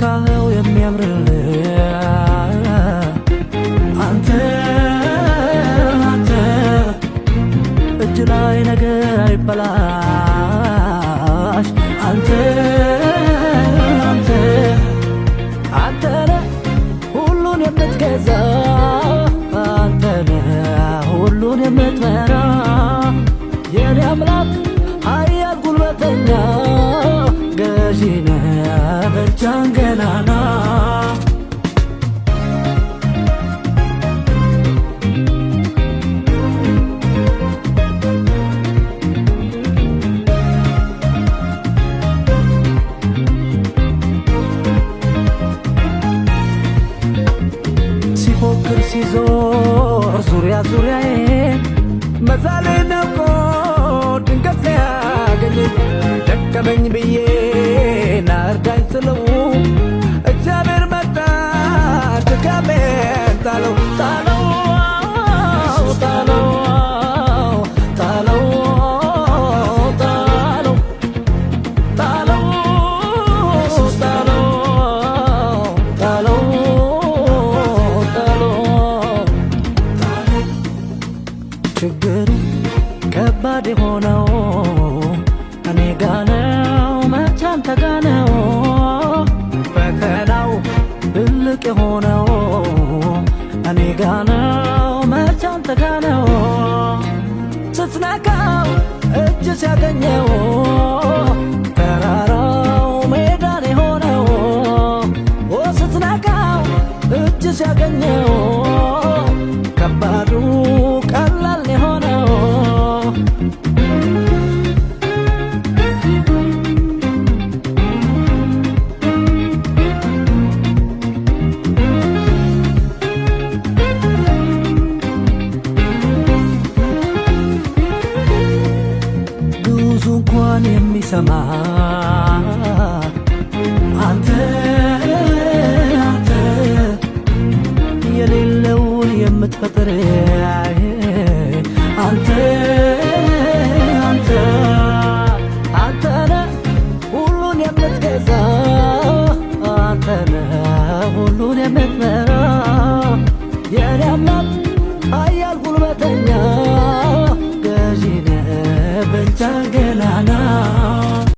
የነካኸው የሚያምርልህ አንተ እጅ ላይ ነገር አይበላሽ አንተ ነህ ሁሉን የምትገዛ አንተ ነህ ሁሉን የምትመራ የኔ አምላክ ኃያል ጉልበተኛ ገዢ ነህ ብቻህን ገናና ሲፎክር ሲዞር ዙሪያ ዙሪያዬን መዛሌ ነቆ ድንገት ሊያገኘኝ ደከመኝ ብዬ ናርዳኝ ስለው እግዚአብሔር መጣ ድካሜን ጣለው ጣለው ጣለው ጣለው ጣለው ጣለው ጣለው ጣለው ጣለው ችግሩ ከባድ የሆነው እኔ ጋ ነው መች አንተ ጋ ነው ፈተናው ትልቅ የሆነው እኔ ጋ ነው መች አንተ ጋ ነው ስትነካው እጅ ሲያገኘው ተራራው ሜዳን የሆነው ስትነካው እጅ ሲያገኘው ከባዱ ቀላል የሆነው ብዙ እንኳን የሚሰማ አንተ የሌለውን የምትፈጥር